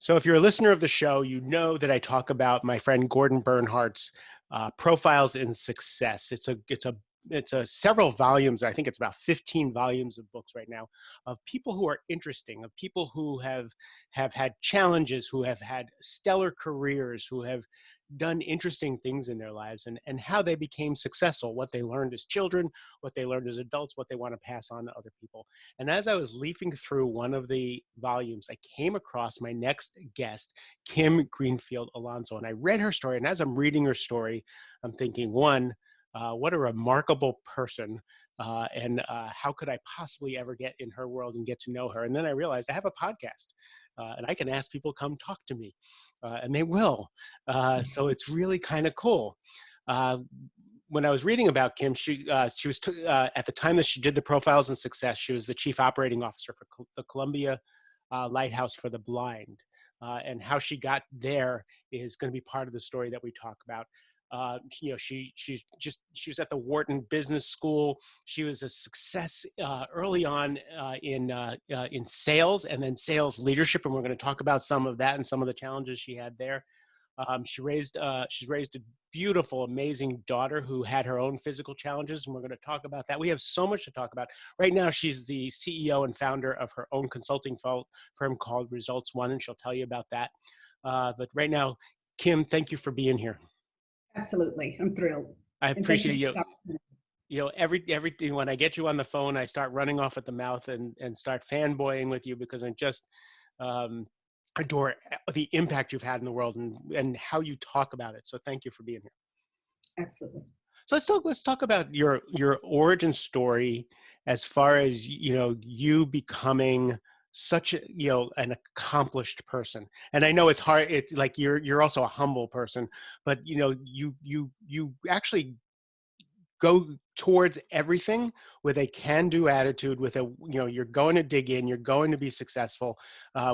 So if you're a listener of the show, you know that I talk about my friend Gordon Bernhardt's Profiles in Success. It's a several volumes. I think it's about 15 volumes of books right now of people who are interesting, of people who have had challenges, who have had stellar careers, who have done interesting things in their lives, and how they became successful, what they learned as children, what they learned as adults, what they want to pass on to other people. And as I was leafing through one of the volumes, I came across my next guest, Kim Greenfield Alonso. And I read her story. And as I'm reading her story, I'm thinking, one, what a remarkable person. And how could I possibly ever get in her world and get to know her? And then I realized I have a podcast. And I can ask people come talk to me, and they will. So it's really kind of cool. When I was reading about Kim, she was at the time that she did the Profiles in Success, she was the chief operating officer for the Columbia Lighthouse for the Blind, and how she got there is going to be part of the story that we talk about. She was at the Wharton Business School. She was a success early on in sales and then sales leadership, and we're going to talk about some of that and some of the challenges she had there. She's raised a beautiful, amazing daughter who had her own physical challenges, and we're going to talk about that. We have so much to talk about. Right now, she's the CEO and founder of her own consulting firm called Results One, and she'll tell you about that. But right now, Kim, thank you for being here. Absolutely. I'm thrilled. I appreciate you. Everything, when I get you on the phone, I start running off at the mouth and start fanboying with you because I just adore the impact you've had in the world and how you talk about it. So thank you for being here. Absolutely. So let's talk about your origin story as far as, you becoming such an accomplished person. And I know it's hard. It's like you're also a humble person, but you actually go towards everything with a can-do attitude, with you're going to dig in, you're going to be successful,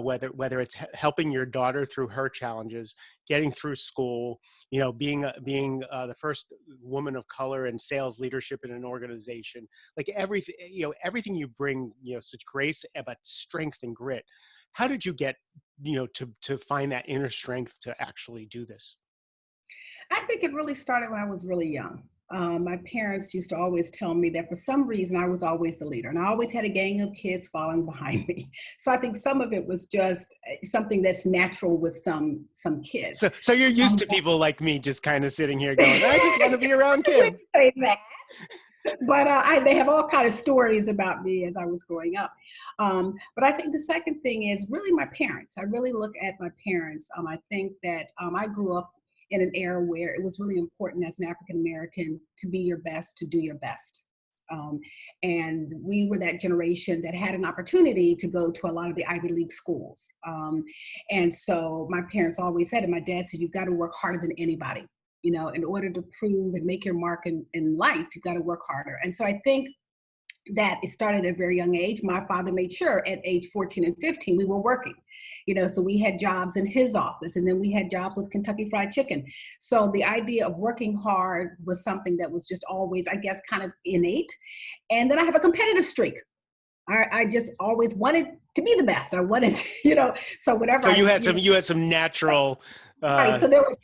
whether it's helping your daughter through her challenges, getting through school, being the first woman of color in sales leadership in an organization, like everything you bring, such grace, but strength and grit. How did you get, to find that inner strength to actually do this? I think it really started when I was really young. My parents used to always tell me that for some reason I was always the leader, and I always had a gang of kids following behind me. So I think some of it was just something that's natural with some kids. So you're used to people like me just kind of sitting here going, I just want to be around Kim. Say that. But they have all kind of stories about me as I was growing up. But I think the second thing is really my parents. I really look at my parents. I think that I grew up in an era where it was really important as an African American to be your best, to do your best. And we were that generation that had an opportunity to go to a lot of the Ivy League schools. And so my parents always said, and my dad said, you've got to work harder than anybody. In order to prove and make your mark in life, you've got to work harder. And so I think that it started at a very young age. My father made sure at age 14 and 15, we were working, so we had jobs in his office, and then we had jobs with Kentucky Fried Chicken. So the idea of working hard was something that was just always, I guess, kind of innate. And then I have a competitive streak. I just always wanted to be the best. I wanted to, so whatever. So you had some natural. Right. So there was.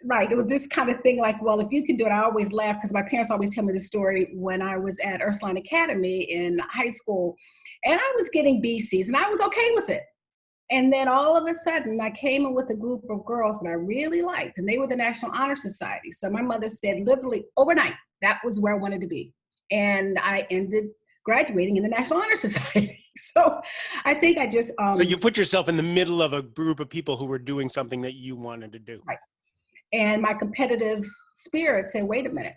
Right. It was this kind of thing like, well, if you can do it, I always laugh because my parents always tell me the story when I was at Ursuline Academy in high school, and I was getting BCs and I was okay with it. And then all of a sudden I came in with a group of girls that I really liked, and they were the National Honor Society. So my mother said literally overnight, that was where I wanted to be. And I ended graduating in the National Honor Society. So I think I just... So you put yourself in the middle of a group of people who were doing something that you wanted to do. Right. And my competitive spirit said, wait a minute,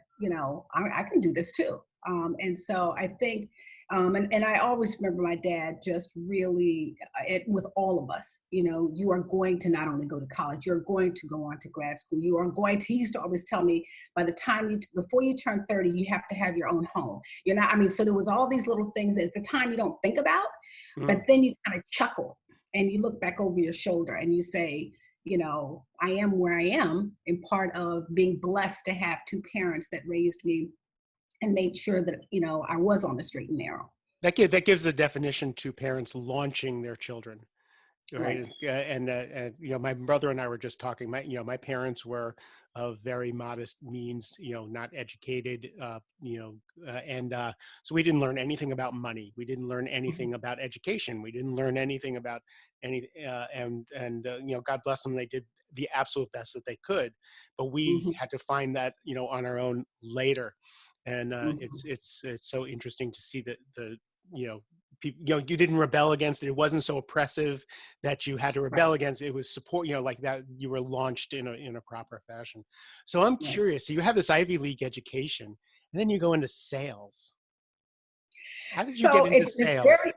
I can do this too. And so I think, and I always remember my dad just really, with all of us, you are going to not only go to college, you're going to go on to grad school. He used to always tell me, by the time before you turn 30, you have to have your own home. So there was all these little things that at the time you don't think about, but then you kind of chuckle and you look back over your shoulder and you say, I am where I am in part of being blessed to have two parents that raised me and made sure that, I was on the straight and narrow. That gives the definition to parents launching their children. Right. Right. And my brother and I were just talking. My parents were of very modest means. Not educated. And so we didn't learn anything about money. We didn't learn Mhm. anything about education. We didn't learn anything about any. God bless them. They did the absolute best that they could, but we Mhm. had to find that on our own later. And it's Mhm. it's it's so interesting to see that you know people, you didn't rebel against it. It wasn't so oppressive that you had to Right. rebel against. It was support, like that you were launched in a proper fashion. So I'm Right. curious. So you have this Ivy League education, and then you go into sales. How did you get So into it's sales? very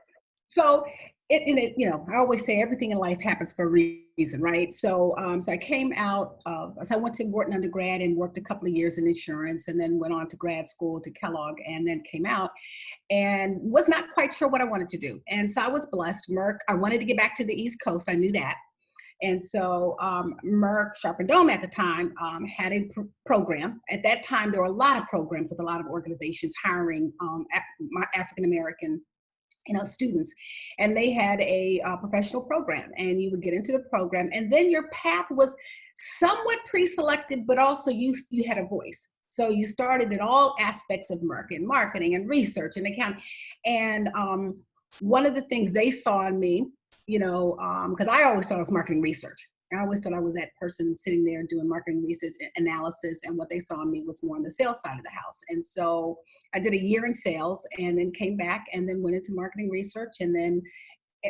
so I always say everything in life happens for a reason, right? So I came out of so I went to Wharton undergrad and worked a couple of years in insurance, and then went on to grad school to Kellogg, and then came out and was not quite sure what I wanted to do. And so I was blessed. Merck, I wanted to get back to the East Coast. I knew that. And so Merck, Sharp and Dome at the time had a program. At that time, there were a lot of programs with a lot of organizations hiring African American students, and they had a professional program, and you would get into the program, and then your path was somewhat pre-selected, but also you had a voice. So you started in all aspects of marketing and research and accounting. And one of the things they saw in me, because I always thought I was marketing research. I always thought I was that person sitting there doing marketing research analysis, and what they saw in me was more on the sales side of the house. And so I did a year in sales, and then came back and then went into marketing research, and then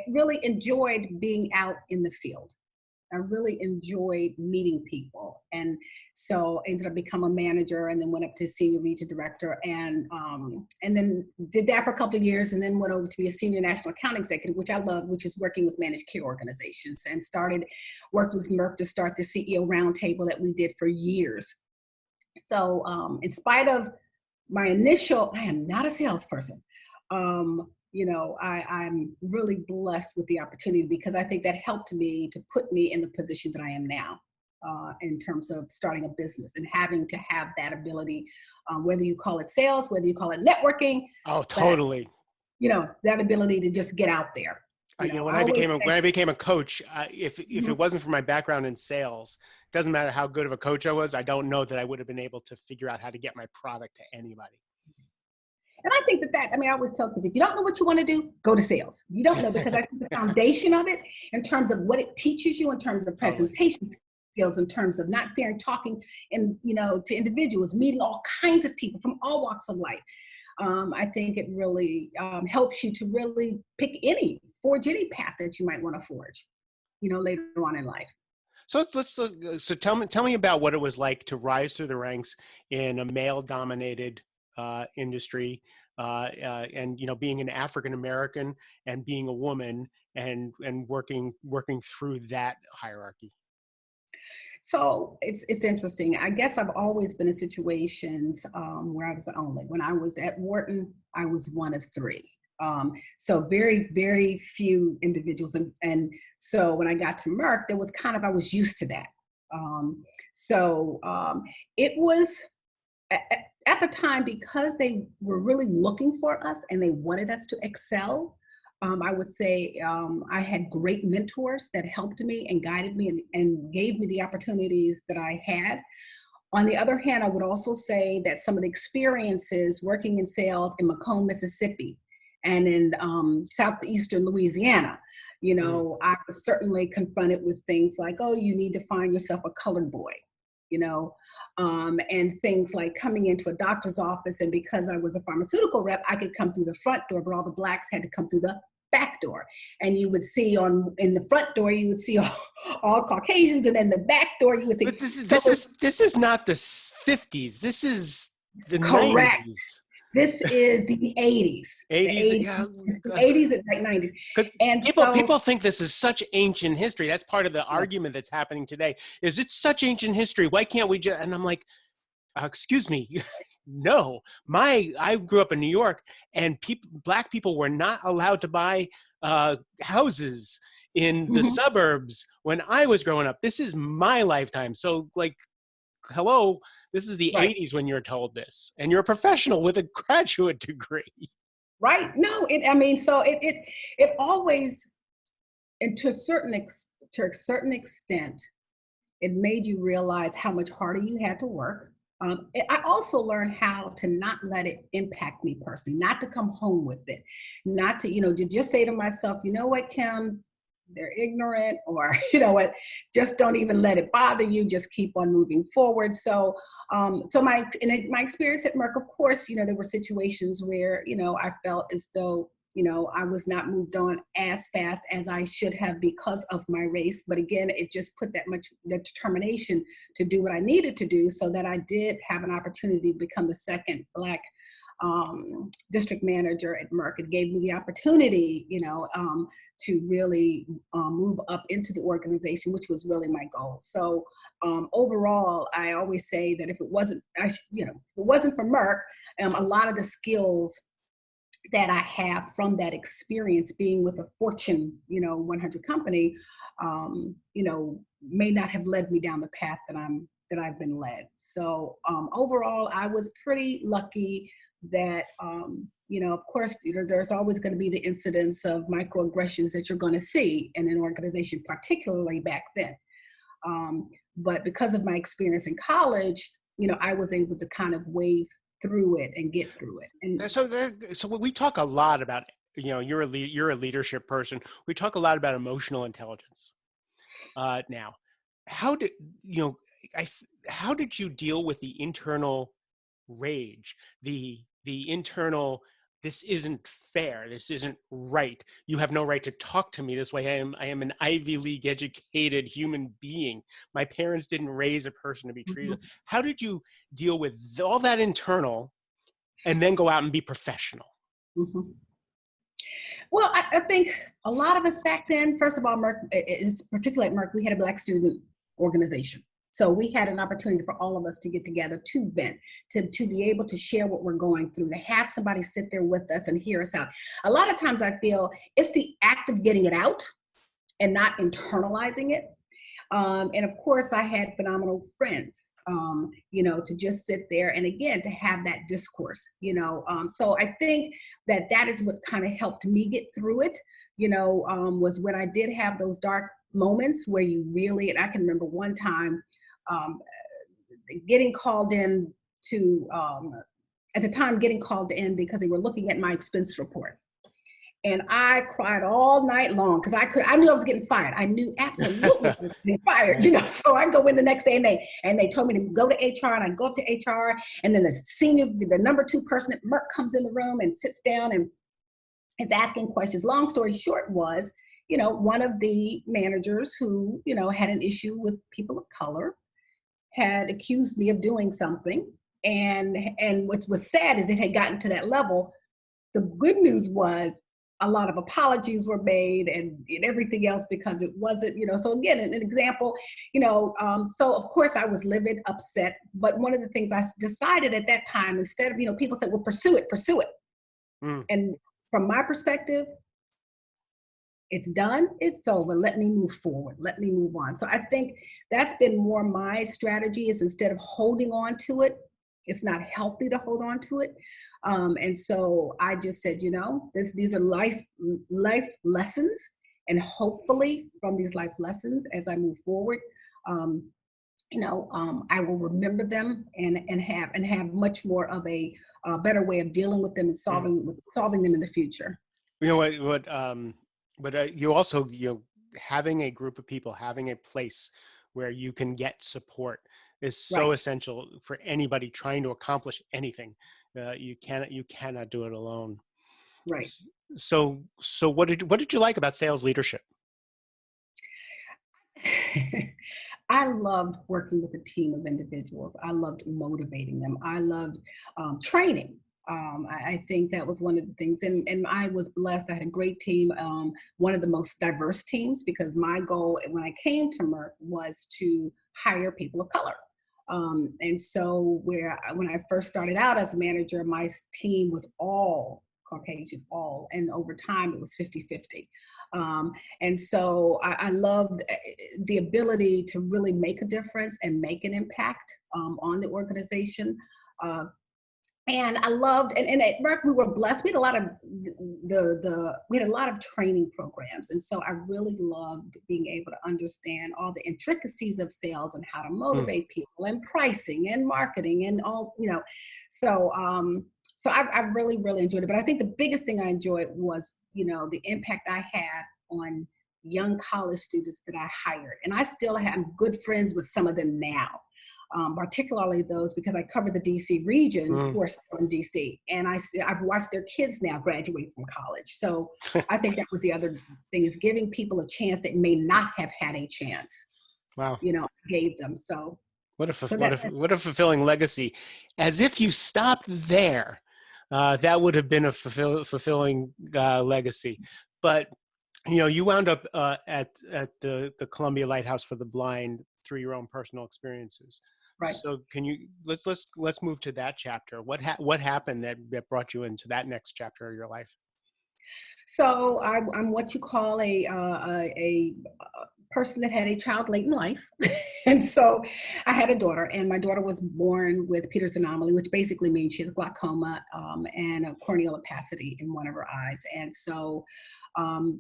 really enjoyed being out in the field. I really enjoyed meeting people. And so ended up becoming a manager, and then went up to senior region director, and then did that for a couple of years, and then went over to be a senior national account executive, which I love, which is working with managed care organizations, and worked with Merck to start the CEO roundtable that we did for years. So in spite of I am not a salesperson. I'm really blessed with the opportunity, because I think that helped me to put me in the position that I am now, in terms of starting a business and having to have that ability, whether you call it sales, whether you call it networking, Oh, but totally. that ability to just get out there. When I I always became a say, when I became a coach, if mhm. it wasn't for my background in sales, it doesn't matter how good of a coach I was. I don't know that I would have been able to figure out how to get my product to anybody. And I think I always tell kids, if you don't know what you want to do, go to sales. You don't know, because I think the foundation of it, in terms of what it teaches you, in terms of Totally. presentation skills, in terms of not fearing talking and, to individuals, meeting all kinds of people from all walks of life. I think it really helps you to really forge any path that you might want to forge, later on in life. So so tell me about what it was like to rise through the ranks in a male-dominated industry, and being an African American and being a woman and working through that hierarchy. So it's interesting. I guess I've always been in situations where I was the only. When I was at Wharton, I was one of three. So very, very few individuals. And so when I got to Merck, there was I was used to that. Um, so it was at the time, because they were really looking for us and they wanted us to excel. I would say I had great mentors that helped me and guided me, and gave me the opportunities that I had. On the other hand, I would also say that some of the experiences working in sales in Macomb, Mississippi, and in southeastern Louisiana, Mm. I was certainly confronted with things like, oh, you need to find yourself a colored boy, you know, and things like coming into a doctor's office. And because I was a pharmaceutical rep, I could come through the front door, but all the blacks had to come through the back door. And you would see in the front door, you would see all Caucasians, and then the back door, you would see. But this So this is not the 50s. This is the correct. 90s, This is the 80s, the 80s. 80s, Yeah, the 80s and like 90s. because And people so, people think this is such ancient history. That's part of the yeah. argument that's happening today. Is it's such ancient history? Why can't we just? And I'm like, excuse me, no. I grew up in New York, and black people were not allowed to buy houses in the Mhm. suburbs when I was growing up. This is my lifetime. So, like, hello, this is the Right. 80s when you're told this, and you're a professional with a graduate degree. Right. No, I mean, so it always, And to a certain extent, it made you realize how much harder you had to work. I also learned how to not let it impact me personally, not to come home with it, not to, to just say to myself, you know what, Kim, they're ignorant, or you know what, just don't even let it bother you. Just keep on moving forward. So, my experience at Merck, of course, there were situations where I felt as though I was not moved on as fast as I should have because of my race. But again, it just put that determination to do what I needed to do, so that I did have an opportunity to become the second Black district manager at Merck. It gave me the opportunity, to really move up into the organization, which was really my goal. So overall, I always say that if it wasn't, if it wasn't for Merck, a lot of the skills that I have from that experience being with a Fortune, 100 company, may not have led me down the path that I've been led. So overall, I was pretty lucky that, of course, there's always going to be the incidents of microaggressions that you're going to see in an organization, particularly back then. But because of my experience in college, I was able to kind of wave through it and get through it. And so we talk a lot about, you're a leadership person. We talk a lot about emotional intelligence. Now, how did how did you deal with the internal rage, the internal, this isn't fair, this isn't right, you have no right to talk to me this way, I am an Ivy League educated human being, my parents didn't raise a person to be treated. Mhm. How did you deal with all that internal and then go out and be professional? Mhm. Well, I think a lot of us back then, first of all, Merck, it's particularly at Merck, we had a Black student organization. So we had an opportunity for all of us to get together, to vent, to be able to share what we're going through, to have somebody sit there with us and hear us out. A lot of times I feel it's the act of getting it out and not internalizing it. And of course, I had phenomenal friends, to just sit there and again, to have that discourse, So I think that is what kind of helped me get through it, was when I did have those dark moments where you really, and I can remember one time um, getting called in to, at the time, getting called in because they were looking at my expense report. And I cried all night long because I knew I was getting fired. I knew absolutely I was getting fired, Right. So I go in the next day and they told me to go to HR, and I go up to HR, and then the number 2 person at Merck comes in the room and sits down and is asking questions. Long story short was, one of the managers who, had an issue with people of color had accused me of doing something. And what was sad is it had gotten to that level. The good news was a lot of apologies were made and everything else, because it wasn't, so again, an example, so of course I was livid, upset. But one of the things I decided at that time, instead of, people said, well, pursue it. Mm. And from my perspective, it's done, it's over, let me move forward, let me move on. So I think that's been more my strategy, is instead of holding on to it, it's not healthy to hold on to it. And so I just said, these are life lessons, and hopefully from these life lessons, as I move forward, I will remember them and have much more of a better way of dealing with them and Mm. solving them in the future. You know but you also, having a group of people, having a place where you can get support is so Right, essential for anybody trying to accomplish anything. You cannot do it alone. right. S- so what did you like about sales leadership? I loved working with a team of individuals. I loved motivating them. I loved training. I think that was one of the things. And I was blessed. I had a great team, one of the most diverse teams, because my goal when I came to Merck was to hire people of color. And so when I first started out as a manager, my team was all Caucasian, all, and over time it was 50-50. Um, and so I loved the ability to really make a difference and make an impact on the organization. Uh, And I loved, and at work we were blessed. We had a lot of we had a lot of training programs, and so I really loved being able to understand all the intricacies of sales and how to Mm, motivate people, and pricing, and marketing, and all, you know. So so I really really enjoyed it. But I think the biggest thing I enjoyed was, you know, the impact I had on young college students that I hired, and I still am good friends with some of them now, particularly those because I cover the DC region mm. who are still in DC, and I've watched their kids now graduate from college. So I think that was the other thing, is giving people a chance that may not have had a chance. Wow. You know, I gave them. So that, What a fulfilling legacy. As if you stopped there, that would have been a fulfilling legacy. But you know, you wound up at the Columbia Lighthouse for the Blind through your own personal experiences. right. So can you let's move to that chapter. What happened that brought you into that next chapter of your life? So I'm what you call a person that had a child late in life. And so I had a daughter, and my daughter was born with Peter's anomaly, which basically means she has glaucoma, and a corneal opacity in one of her eyes. And so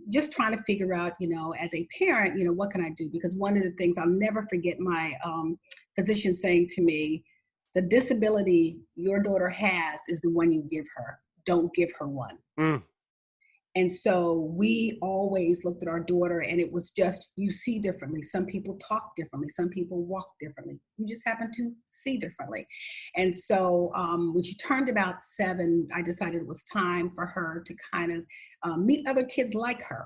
just trying to figure out, you know, as a parent, you know, what can I do? Because one of the things I'll never forget, my physician saying to me, the disability your daughter has is the one you give her. Don't give her one. Mm, And so we always looked at our daughter, and it was just, you see differently. Some people talk differently. Some people walk differently. You just happen to see differently. And so when she turned about 7, I decided it was time for her to kind of meet other kids like her.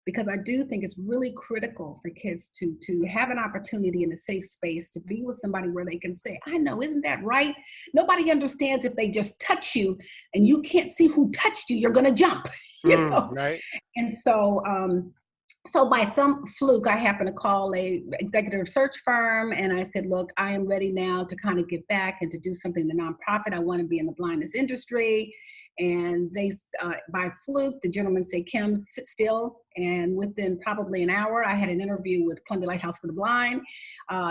Because I do think it's really critical for kids to have an opportunity in a safe space to be with somebody where they can say, I know, isn't that right? Nobody understands if they just touch you and you can't see who touched you, you're going to jump. You know. right. And so so by some fluke, I happened to call a executive search firm, and I said, look, I am ready now to kind of get back and to do something in the nonprofit. I want to be in the blindness industry. And they, by fluke, the gentleman said, Kim, sit still. And within probably an hour, I had an interview with Columbia Lighthouse for the Blind.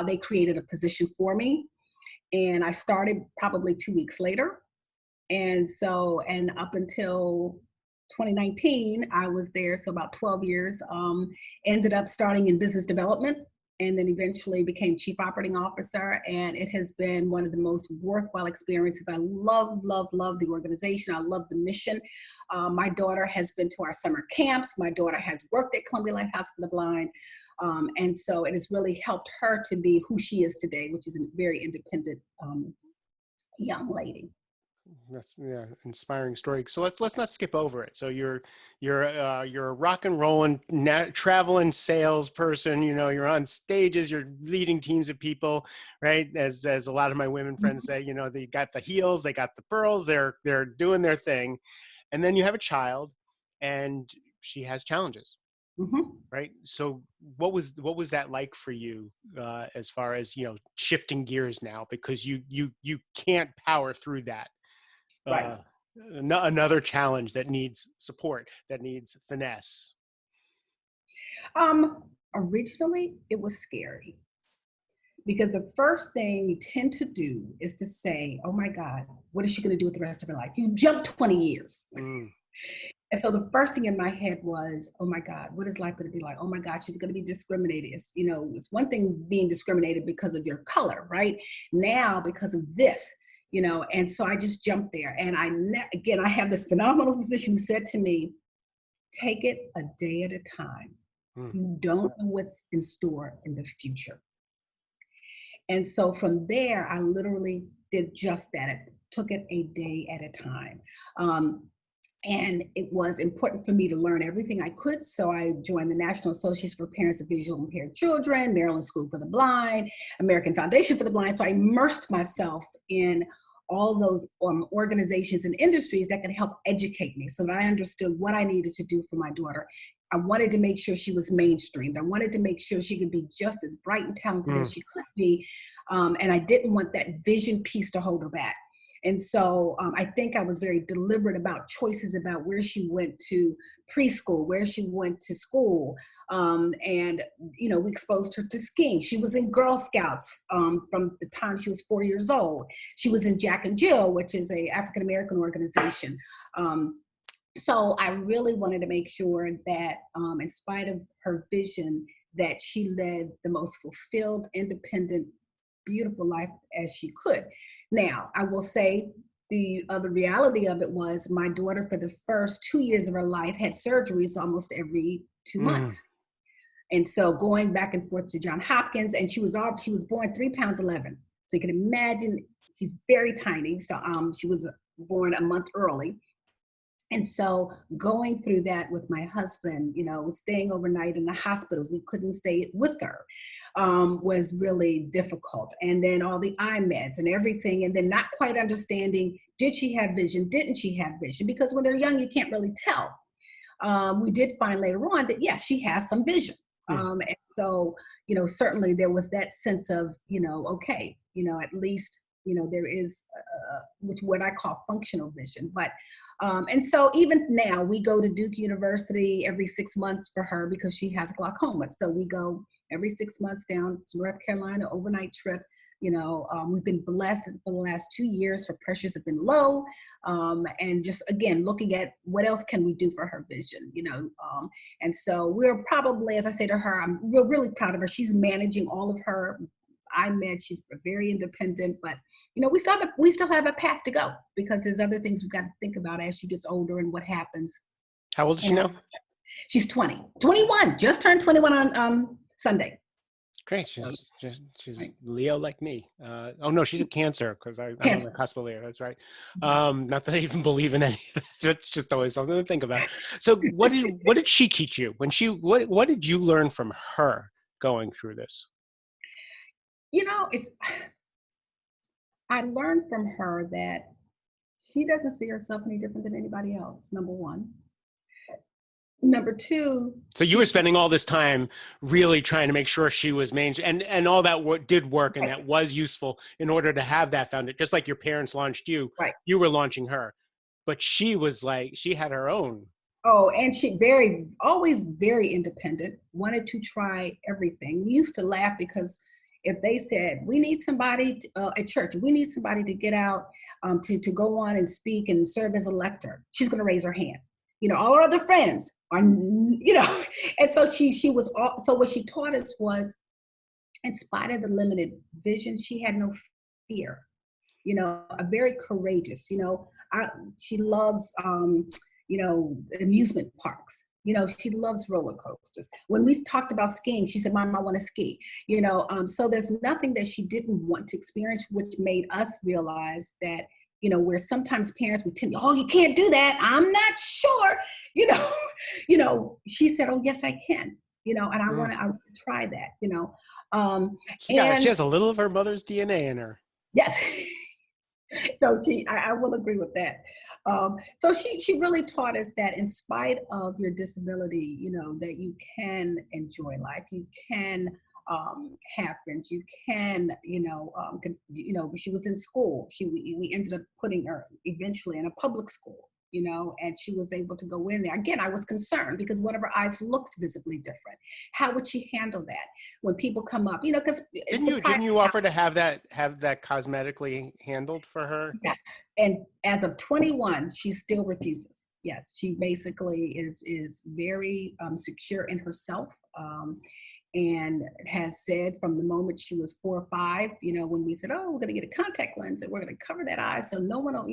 They created a position for me, and I started probably 2 weeks later. And so, and up until 2019, I was there. So about 12 years, ended up starting in business development, and then eventually became chief operating officer. And it has been one of the most worthwhile experiences. I love, love, love the organization. I love the mission. My daughter has been to our summer camps. My daughter has worked at Columbia Lighthouse for the Blind. And so it has really helped her to be who she is today, which is a very independent young lady. That's, yeah, inspiring story. So let's not skip over it. So you're a rock and rolling traveling salesperson. You know, you're on stages, you're leading teams of people, right? As a lot of my women friends say, you know, they got the heels, they got the pearls, they're doing their thing, and then you have a child, and she has challenges, Mhm. right? So what was that like for you, as far as, you know, shifting gears now, because you can't power through that, Right. uh, another challenge that needs support, that needs finesse. Originally, it was scary because the first thing you tend to do is to say, oh my God, what is she going to do with the rest of her life? You jump 20 years. Mm, And so the first thing in my head was, oh my God, what is life going to be like? Oh my God, she's going to be discriminated. It's, you know, it's one thing being discriminated because of your color, right? Now, because of this, you know, and so I just jumped there. And again, I have this phenomenal physician who said to me, take it a day at a time. mm, You don't know what's in store in the future. And so from there, I literally did just that. It took it a day at a time. Um, and it was important for me to learn everything I could. So I joined the National Association for Parents of Visually Impaired Children, Maryland School for the Blind, American Foundation for the Blind. So I immersed myself in all those organizations and industries that could help educate me so that I understood what I needed to do for my daughter. I wanted to make sure she was mainstreamed. I wanted to make sure she could be just as bright and talented as mm, she could be. And I didn't want that vision piece to hold her back. And so I think I was very deliberate about choices about where she went to preschool, where she went to school. And, we exposed her to skiing. She was in Girl Scouts from the time she was 4 years old. She was in Jack and Jill, which is a African-American organization. So I really wanted to make sure that in spite of her vision, that she led the most fulfilled, independent, beautiful life as she could. Now, I will say the other reality of it was my daughter for the first 2 years of her life had surgeries almost every 2 months. And so going back and forth to Johns Hopkins, and she was born 3 pounds 11. So you can imagine she's very tiny. So she was born a month early. And so going through that with my husband, staying overnight in the hospitals, we couldn't stay with her, was really difficult. And then all the eye meds and everything, and then not quite understanding, did she have vision? Didn't she have vision? Because when they're young, you can't really tell. We did find later on that, yes, she has some vision. And so, certainly there was that sense of, okay, at least, there is what I call functional vision. But and so even now we go to Duke University every 6 months for her because she has glaucoma. So we go every 6 months down to North Carolina, overnight trip. We've been blessed for the last 2 years. Her pressures have been low. And just, again, looking at what else can we do for her vision, and so we're probably, as I say to her, we're really proud of her. She's managing all of her IMED. She's very independent, but we still have a path to go because there's other things we've got to think about as she gets older and what happens. How old is she now? She's 21, just turned 21 on Sunday. Great. She's right. Leo like me. Oh no, she's a Cancer because I'm on the cusp of Leo. That's right. Not that I even believe in any of that. It's just always something to think about. So what did she teach you what did you learn from her going through this? I learned from her that she doesn't see herself any different than anybody else, number one. Number two. So you were spending all this time really trying to make sure she was and all that did work, and that was useful in order to have that foundation. Just like your parents launched you, right. You were launching her, but she was she had her own. Oh, and she always very independent, wanted to try everything. We used to laugh because if they said, we need somebody at church, we need somebody to get out to go on and speak and serve as a lector, she's going to raise her hand. All her other friends are, and so she was, so what she taught us was, in spite of the limited vision, she had no fear, a very courageous, she loves, amusement parks. She loves roller coasters. When we talked about skiing, she said, Mom, I want to ski. So there's nothing that she didn't want to experience, which made us realize that, where sometimes parents would tell me, oh, you can't do that. I'm not sure. She said, oh, yes, I can. And I want to try that. She has a little of her mother's DNA in her. Yes. So I will agree with that. So she really taught us that in spite of your disability, that you can enjoy life, you can have friends, you can, she was in school. We ended up putting her eventually in a public school, and she was able to go in there. Again, I was concerned because one of her eyes looks visibly different. How would she handle that when people come up? Because didn't you offer to have that cosmetically handled for her? Yes. And as of 21, she still refuses. Yes, she basically is very secure in herself. And has said from the moment she was 4 or 5, when we said, oh, we're going to get a contact lens and we're going to cover that eye so no one will,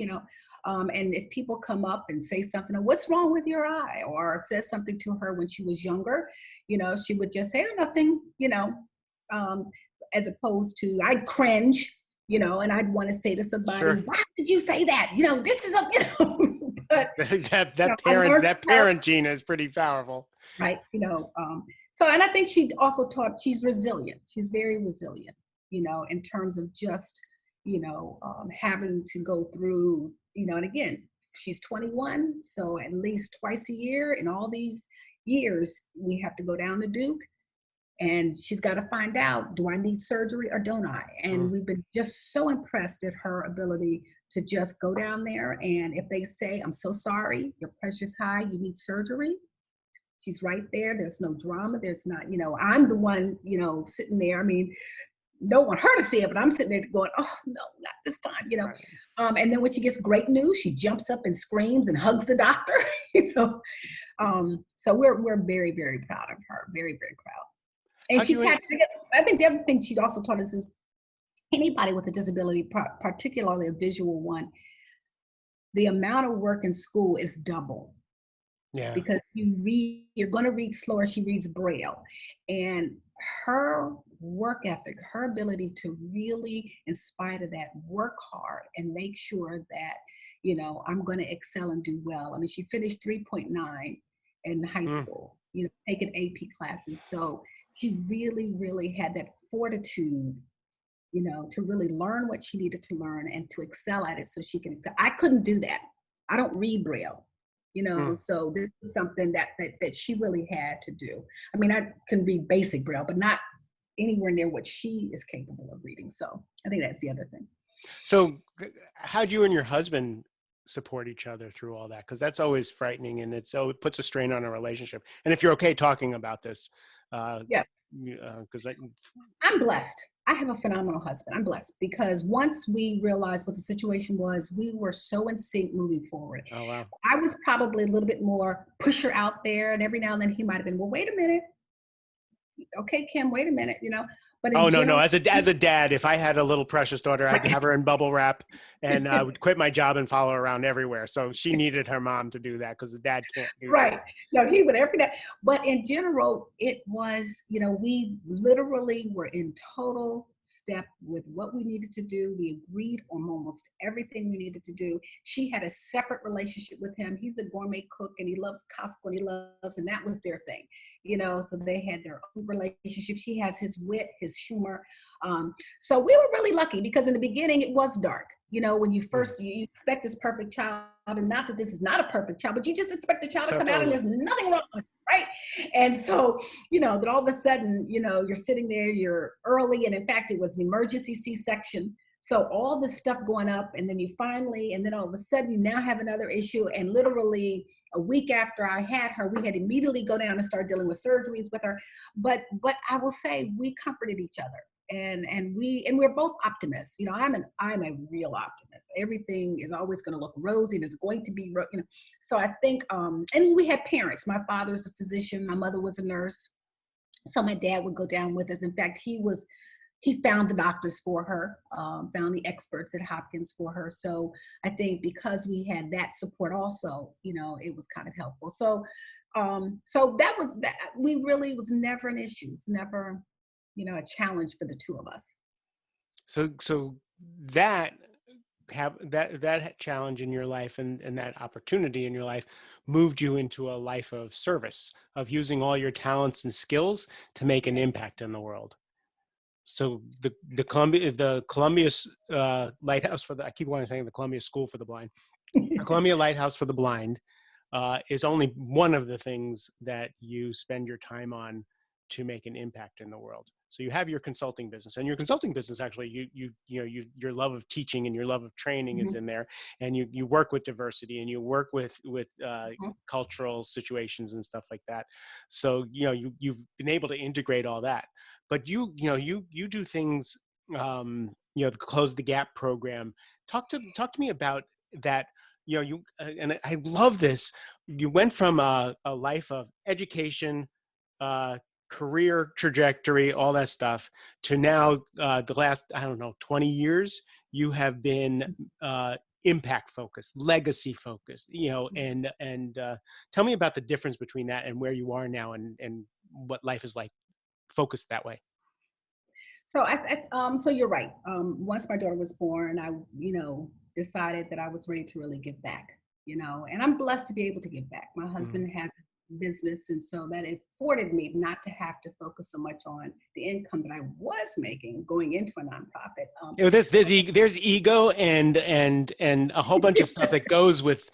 and if people come up and say something, what's wrong with your eye? Or says something to her when she was younger, she would just say, oh, nothing, as opposed to I'd cringe, and I'd want to say to somebody, sure, why did you say that? This is but that parent gene is pretty powerful. Right. So, and I think she also taught, she's resilient. She's very resilient, in terms of just, having to go through, and again, she's 21. So at least twice a year in all these years, we have to go down to Duke and she's got to find out, do I need surgery or don't I? And we've been just so impressed at her ability to just go down there. And if they say, I'm so sorry, your pressure's high, you need surgery, she's right there. There's no drama. There's not, I'm the one, sitting there. I mean, don't want her to see it, but I'm sitting there going, oh no, not this time. Right. And then when she gets great news, she jumps up and screams and hugs the doctor. you know. So we're very, very proud of her. Very, very proud. And How'd you, I think the other thing she also taught us is anybody with a disability, particularly a visual one, the amount of work in school is double. yeah. Because you're going to read slower. She reads Braille, and her work ethic, her ability to really, in spite of that, work hard and make sure that, I'm going to excel and do well. I mean, she finished 3.9 in high school, taking AP classes. So she really, really had that fortitude, to really learn what she needed to learn and to excel at it so she can excel. I couldn't do that. I don't read Braille. So this is something that she really had to do. I mean, I can read basic Braille, but not anywhere near what she is capable of reading. So I think that's the other thing. So how'd you and your husband support each other through all that? Because that's always frightening, and it puts a strain on a relationship. And if you're okay talking about this, yeah, because I'm blessed. I have a phenomenal husband. I'm blessed because once we realized what the situation was, we were so in sync moving forward. Oh, wow. I was probably a little bit more pusher out there, and every now and then he might have been, well, wait a minute. Okay, Kim, wait a minute, But oh, no. As a dad, if I had a little precious daughter, I'd have her in bubble wrap, and I would quit my job and follow her around everywhere. So she needed her mom to do that because the dad can't do right. that. No, he would every day. But in general, it was, we literally were in total step with what we needed to do. We agreed on almost everything we needed to do. She had a separate relationship with him. He's a gourmet cook and he loves Costco and and that was their thing, so they had their own relationship. She has his wit, his humor. So we were really lucky because in the beginning it was dark. When you first, you expect this perfect child, and not that this is not a perfect child, but you just expect the child to come out and there's nothing wrong with it, right? And so, that all of a sudden, you're sitting there, you're early, and in fact, it was an emergency C-section. So all this stuff going up, and then and then all of a sudden you now have another issue, and literally a week after I had her, we had immediately go down and start dealing with surgeries with her. But I will say we comforted each other. And we're both optimists. I'm a real optimist. Everything is always going to look rosy, and it's going to be, So I think, and we had parents. My father's a physician. My mother was a nurse. So my dad would go down with us. In fact, he found the doctors for her, found the experts at Hopkins for her. So I think because we had that support also, it was kind of helpful. So, so that we really was never an issue. It's never, a challenge for the two of us. So that challenge in your life and that opportunity in your life moved you into a life of service, of using all your talents and skills to make an impact in the world. So the Columbia Lighthouse I keep wanting to say the Columbia School for the Blind, the Columbia Lighthouse for the Blind is only one of the things that you spend your time on to make an impact in the world. So you have your consulting business, and your consulting business actually, your love of teaching and your love of training is in there, and you work with diversity and you work with cultural situations and stuff like that. So you've been able to integrate all that, but you do things, the Close the Gap program. Talk to me about that. And I love this. You went from a life of education, career trajectory, all that stuff, to now the last, 20 years, you have been impact focused, legacy focused, and tell me about the difference between that and where you are now and what life is like focused that way. So so you're right. Once my daughter was born, I, decided that I was ready to really give back, and I'm blessed to be able to give back. My husband has business, and so that afforded me not to have to focus so much on the income that I was making going into a nonprofit. There's ego and a whole bunch of stuff that goes with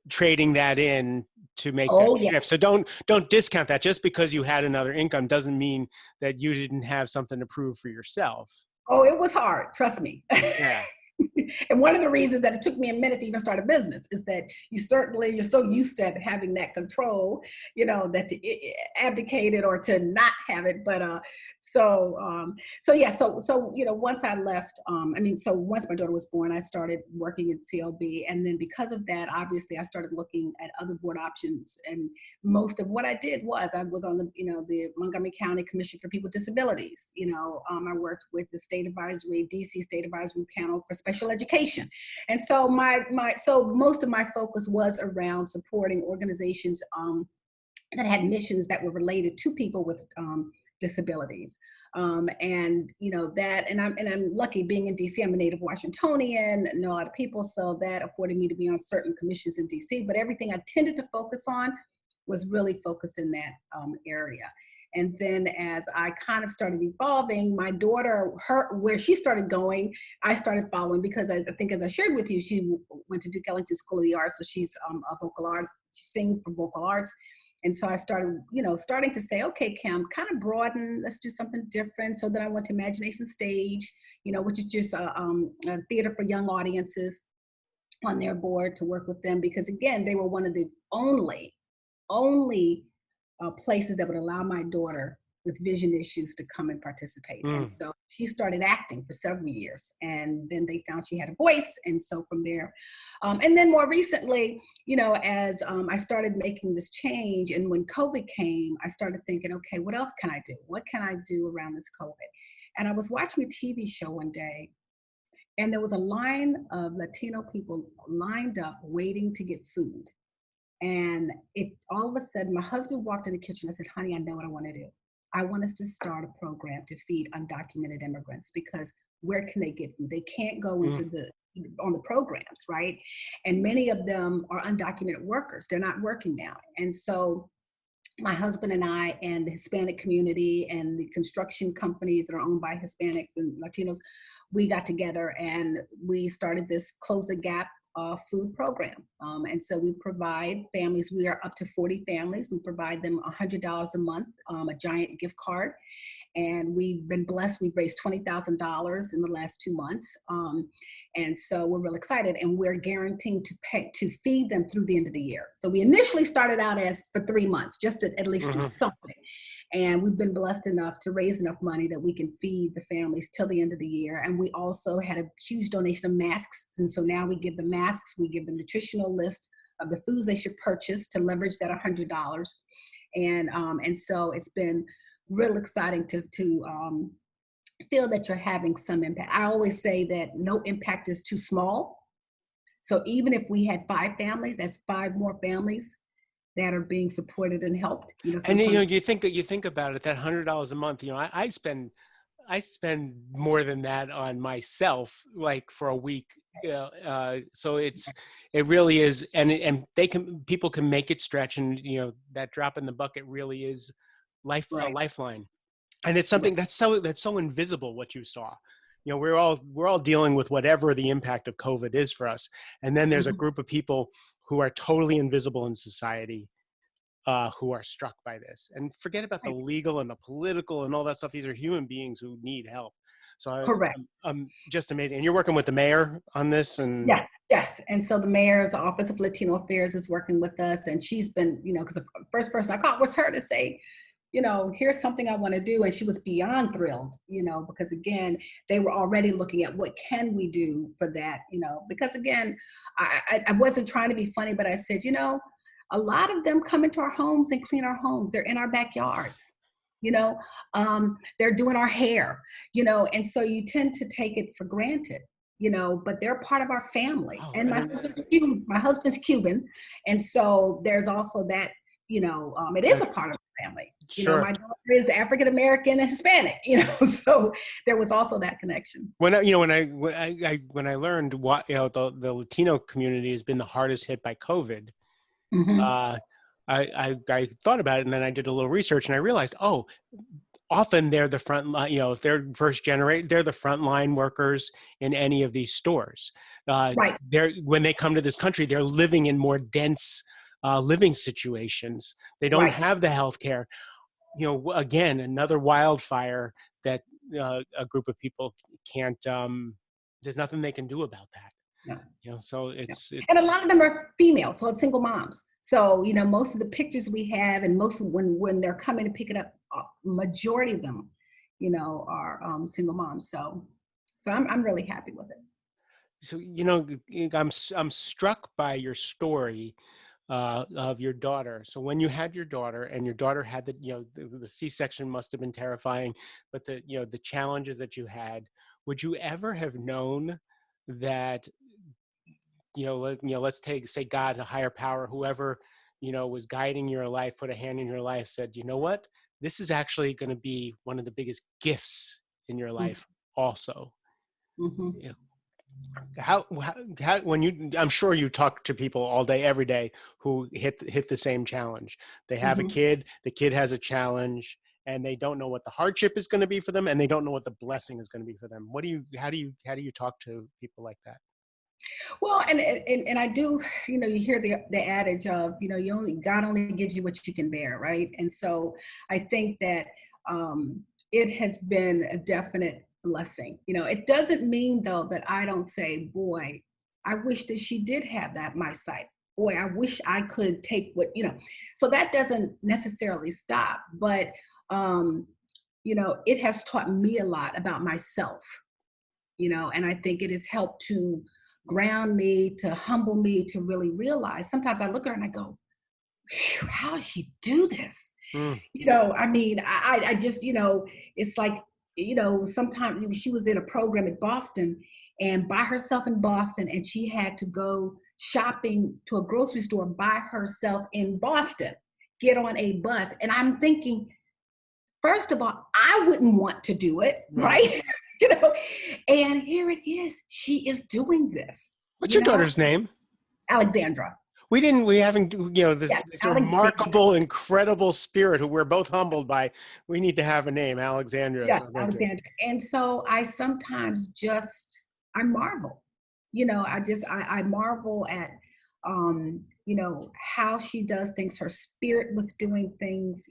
trading that in to make this shift. So don't discount that. Just because you had another income doesn't mean that you didn't have something to prove for yourself. Oh, it was hard. Trust me. Yeah. And one of the reasons that it took me a minute to even start a business is that you're so used to having that control, that to abdicate it or to not have it. But once I left, so once my daughter was born, I started working at CLB, and then because of that, obviously, I started looking at other board options. And most of what I did was I was on the Montgomery County Commission for People with Disabilities. I worked with the DC State Advisory Panel for Special Education, and so so most of my focus was around supporting organizations that had missions that were related to people with disabilities. I'm lucky being in DC. I'm a native Washingtonian, know a lot of people, so that afforded me to be on certain commissions in DC. But everything I tended to focus on was really focused in that area. And then as I kind of started evolving, my daughter, where she started going, I started following, because I think, as I shared with you, she went to Duke Ellington School of the Arts, so she's a vocal art. She sings for vocal arts. And so I started, starting to say, okay, Kim, kind of broaden, let's do something different. So then I went to Imagination Stage, which is just a theater for young audiences, on their board to work with them, because again, they were one of the only places that would allow my daughter with vision issues to come and participate. And so she started acting for several years, and then they found she had a voice. And so from there, and then more recently, as I started making this change, and when COVID came, I started thinking, okay, what else can I do? What can I do around this COVID? And I was watching a TV show one day, and there was a line of Latino people lined up waiting to get food. And all of a sudden, my husband walked in the kitchen. I said, honey, I know what I want to do. I want us to start a program to feed undocumented immigrants, because where can they get food? They can't go on the programs, right? And many of them are undocumented workers. They're not working now. And so my husband and I and the Hispanic community and the construction companies that are owned by Hispanics and Latinos, we got together and we started this Close the Gap food program. And so we provide families, we are up to 40 families. We provide them $100 a month, a giant gift card. And we've been blessed. We've raised $20,000 in the last 2 months. And so we're real excited, and we're guaranteeing to feed them through the end of the year. So we initially started out as for 3 months, just to at least do something. And we've been blessed enough to raise enough money that we can feed the families till the end of the year. And we also had a huge donation of masks. And so now we give them masks, we give them nutritional list of the foods they should purchase to leverage that $100. And so it's been real exciting to feel that you're having some impact. I always say that no impact is too small. So even if we had 5 families, that's 5 more families that are being supported and helped. And you think about it, that $100 a month. I spend more than that on myself, like for a week. So it really is, and people can make it stretch, and that drop in the bucket really is a lifeline. And it's something that's so invisible. What you saw, we're all dealing with whatever the impact of COVID is for us, and then there's a group of people who are totally invisible in society, who are struck by this. And forget about the legal and the political and all that stuff. These are human beings who need help. So correct. I'm just amazing. And you're working with the mayor on this? And yes. And so the mayor's Office of Latino Affairs is working with us, and she's been, because the first person I called was her to say, here's something I want to do. And she was beyond thrilled, because again, they were already looking at what can we do for that, because again, I wasn't trying to be funny, but I said, a lot of them come into our homes and clean our homes. They're in our backyards, they're doing our hair, and so you tend to take it for granted, but they're part of our family. And my husband's Cuban. And so there's also that, it is a part of the family. Sure. My daughter is African-American and Hispanic, so there was also that connection. When I learned what, the Latino community has been the hardest hit by COVID, I thought about it, and then I did a little research, and I realized, often they're the front line, if they're first generation, they're the frontline workers in any of these stores. When they come to this country, they're living in more dense living situations. They don't have the healthcare. Again, another wildfire that a group of people can't there's nothing they can do about that. No. So Yeah. it's And a lot of them are female, so it's single moms. So, most of the pictures we have, and most of when they're coming to pick it up, majority of them, are single moms. So I'm really happy with it. so I'm struck by your story of your daughter. So when you had your daughter, and your daughter had the C-section must have been terrifying, but the challenges that you had, would you ever have known that let's say God, a higher power, whoever was guiding your life, put a hand in your life, said, you know what, this is actually going to be one of the biggest gifts in your life also. Mm-hmm. Yeah. How when I'm sure you talk to people all day, every day, who hit the same challenge. They have a Mm-hmm. kid, the kid has a challenge, and they don't know what the hardship is going to be for them, and they don't know what the blessing is going to be for them. How do you talk to people like that? Well, and I do, you hear the adage of, God only gives you what you can bear, right? And so I think that it has been a definite blessing. It doesn't mean though that I don't say, boy, I wish that she did have that my sight. Boy, I wish I could take So that doesn't necessarily stop, but it has taught me a lot about myself. And I think it has helped to ground me, to humble me, to really realize. Sometimes I look at her and I go, how does she do this? Mm. I mean, I just, it's like, sometimes she was in a program at Boston and by herself in Boston, and she had to go shopping to a grocery store by herself in Boston, get on a bus. And I'm thinking, first of all, I wouldn't want to do it, right? you know, and here it is. She is doing this, What's your daughter's name? Alexandra. We haven't, Yes, this Alexandra. remarkable, incredible spirit who we're both humbled by. We need to have a name, Alexandra. Yes, So thank you. Alexandra. And so I sometimes I marvel, I marvel at, how she does things, her spirit with doing things,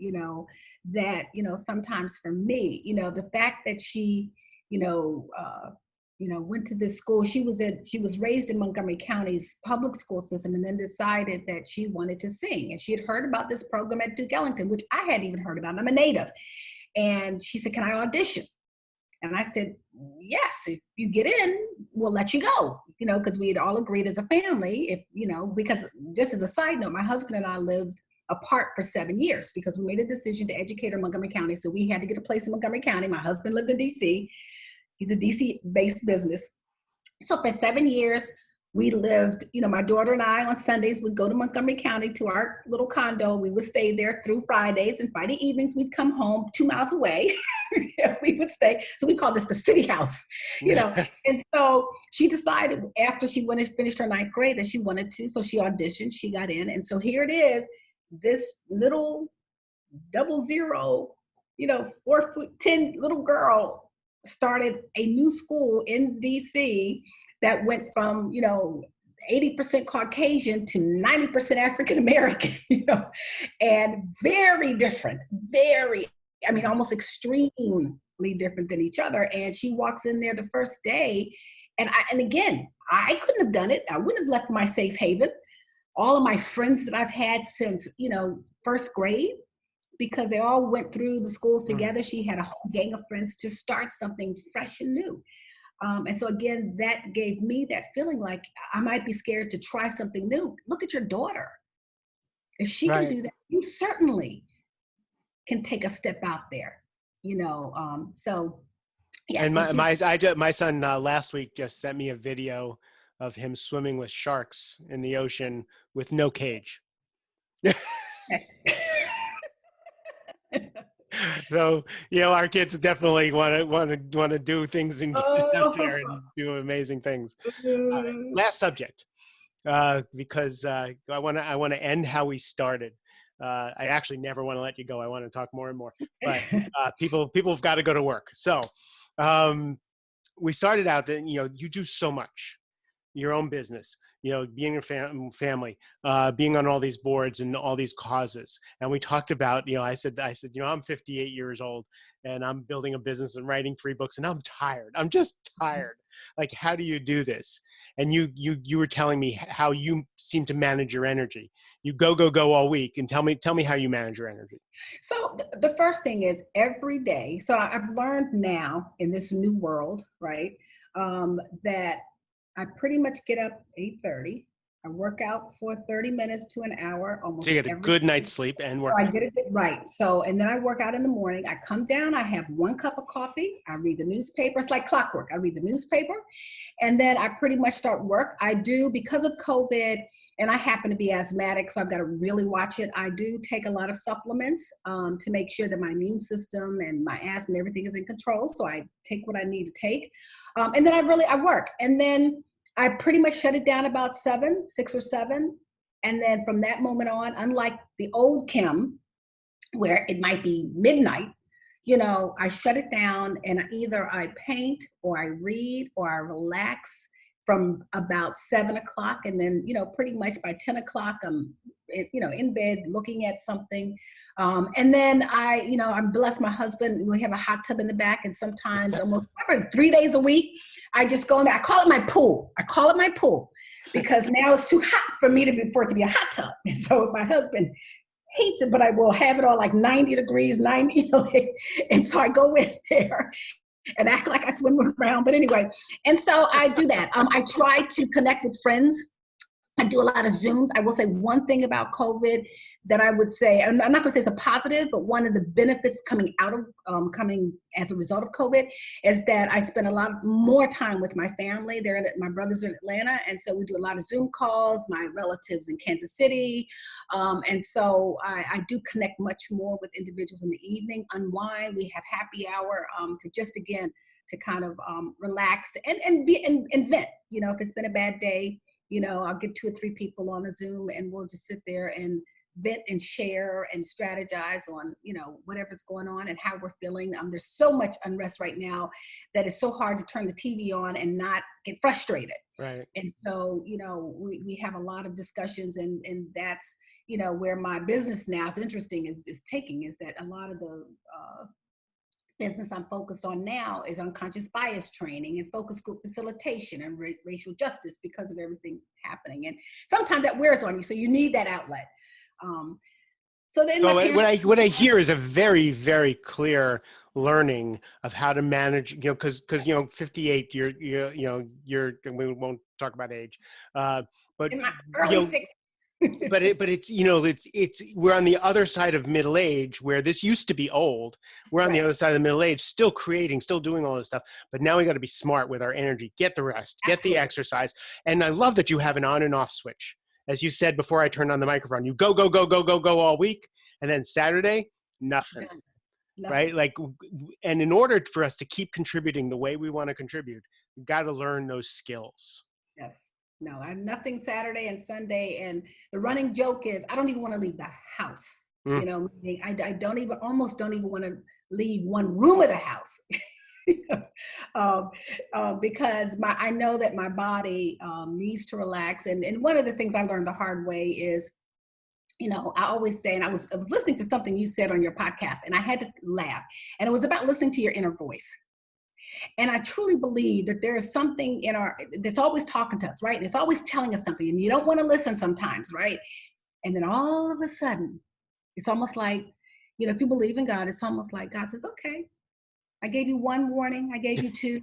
that, sometimes for me, the fact that she, you know, uh, went to this school. She was raised in Montgomery County's public school system, and then decided that she wanted to sing. And she had heard about this program at Duke Ellington, which I hadn't even heard about. I'm a native. And she said, can I audition? And I said, yes, if you get in, we'll let you go, because we had all agreed as a family, because just as a side note, my husband and I lived apart for 7 years because we made a decision to educate in Montgomery County. So we had to get a place in Montgomery County. My husband lived in DC. He's a DC based business. So for 7 years, we lived, my daughter and I on Sundays would go to Montgomery County to our little condo. We would stay there through Fridays, and Friday evenings we'd come home 2 miles away. We would stay. So we call this the city house, And so she decided after she finished her 9th grade that she wanted to. So she auditioned, she got in. And so here it is, this little 00, 4'10" little girl started a new school in DC that went from, 80% Caucasian to 90% African American, and very different, almost extremely different than each other. And she walks in there the first day, and again, I couldn't have done it. I wouldn't have left my safe haven. All of my friends that I've had since, first grade, because they all went through the schools together. She had a whole gang of friends to start something fresh and new. And so again, that gave me that feeling like I might be scared to try something new. Look at your daughter. If she can do that, you certainly can take a step out there, so yeah. And So my son last week just sent me a video of him swimming with sharks in the ocean with no cage. So our kids definitely want to do things and get out there and do amazing things. Last subject, because I want to end how we started. I actually never want to let you go. I want to talk more and more, but people have got to go to work. So we started out that you do so much, your own business. being your family, being on all these boards and all these causes. And we talked about, I said, I'm 58 years old and I'm building a business and writing 3 books and I'm tired. I'm just tired. Like, how do you do this? And you were telling me how you seem to manage your energy. You go all week, and tell me how you manage your energy. So the first thing is every day. So I've learned now in this new world, right, that I pretty much get up 8:30. I work out for 30 minutes to an hour So almost you get a every good day. night's sleep and So work. I get it right. So, and then I work out in the morning. I come down, I have 1 cup of coffee. I read the newspaper. It's like clockwork. I read the newspaper and then I pretty much start work. I do, because of COVID, and I happen to be asthmatic, so I've got to really watch it. I do take a lot of supplements to make sure that my immune system and my asthma and everything is in control. So I take what I need to take. And then I work. And then I pretty much shut it down about 6 or 7. And then from that moment on, unlike the old Kim, where it might be midnight, I shut it down and either I paint or I read or I relax from about 7 o'clock. And then, pretty much by 10 o'clock, I'm, in bed looking at something. And then I'm blessed. My husband, we have a hot tub in the back, and sometimes almost 3 days a week, I just go in there. I call it my pool. Because now it's too hot for it to be a hot tub. And so my husband hates it, but I will have it all like 90 degrees, 90, and so I go in there and act like I swim around. But anyway, and so I do that. I try to connect with friends. I do a lot of Zooms. I will say one thing about COVID that I would say, I'm not going to say it's a positive, but one of the benefits coming as a result of COVID is that I spend a lot more time with my family. My brothers are in Atlanta, and so we do a lot of Zoom calls, my relatives in Kansas City. And so I do connect much more with individuals in the evening, unwind. We have happy hour to just, again, to kind of relax and vent. If it's been a bad day, I'll get 2 or 3 people on a Zoom and we'll just sit there and vent and share and strategize on, whatever's going on and how we're feeling. There's so much unrest right now that it's so hard to turn the TV on and not get frustrated. Right. And so, we have a lot of discussions, and that's, where my business now is interesting is that a lot of the business I'm focused on now is unconscious bias training and focus group facilitation and racial justice, because of everything happening. And sometimes that wears on you, so you need that outlet. So what I hear is a very, very clear learning of how to manage, because 58, we won't talk about age, but in my early 60s. but it's we're on the other side of middle age, where this used to be old. We're on the other side of the middle age, still creating, still doing all this stuff. But now we got to be smart with our energy, get the rest, get the exercise. And I love that you have an on and off switch. As you said before I turned on the microphone, you go all week. And then Saturday, nothing. Right? Like, and in order for us to keep contributing the way we want to contribute, we've got to learn those skills. Yes. No, nothing Saturday and Sunday. And the running joke is I don't even want to leave the house. I almost don't even want to leave one room of the house. Because I know that my body needs to relax. And one of the things I learned the hard way is, I always say, and I was listening to something you said on your podcast, and I had to laugh. And it was about listening to your inner voice. And I truly believe that there is something that's always talking to us, right? And it's always telling us something, and you don't want to listen sometimes, right? And then all of a sudden, it's almost like, if you believe in God, it's almost like God says, okay, I gave you 1 warning. I gave you 2.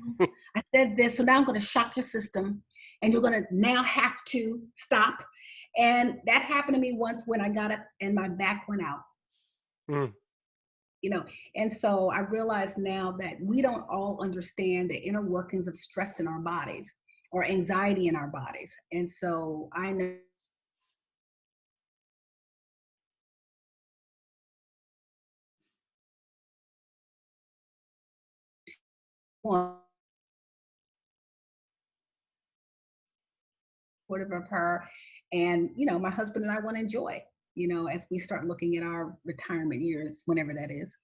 I said this, so now I'm going to shock your system, and you're going to now have to stop. And that happened to me once when I got up and my back went out. And so I realize now that we don't all understand the inner workings of stress in our bodies or anxiety in our bodies. And so I know supportive of her, and my husband and I want to enjoy, as we start looking at our retirement years, whenever that is.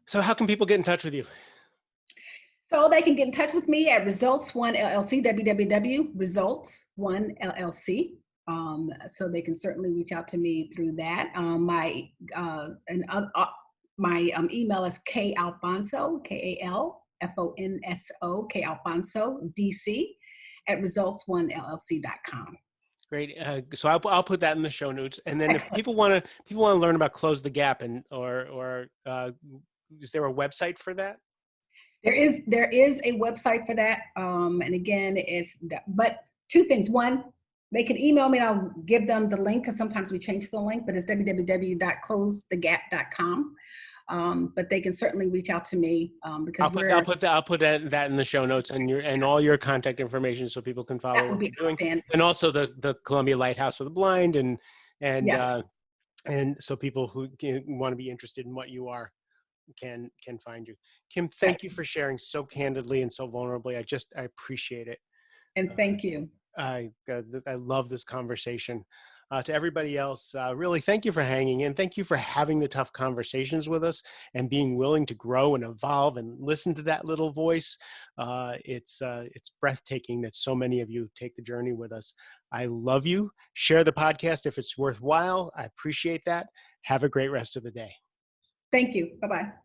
So how can people get in touch with you? So they can get in touch with me at Results One LLC, www.results1llc. So they can certainly reach out to me through that. My email is kalfonso, KALFONSO, Alfonso DC at results1llc.com. Great. So I'll put that in the show notes. And then if people want to learn about Close the Gap or is there a website for that? There is a website for that. And again, but two things. One, they can email me and I'll give them the link, because sometimes we change the link, but it's www.closethegap.com. But they can certainly reach out to me, because I'll put that in the show notes and all your contact information so people can follow that would what be you're doing. outstanding. And also the Columbia Lighthouse for the Blind Yes. and so people who want to be interested in what you are can find you. Kim, thank you for sharing so candidly and so vulnerably. I appreciate it. And thank you. I love this conversation. To everybody else, really thank you for hanging in. Thank you for having the tough conversations with us and being willing to grow and evolve and listen to that little voice. It's breathtaking that so many of you take the journey with us. I love you. Share the podcast if it's worthwhile. I appreciate that. Have a great rest of the day. Thank you. Bye-bye.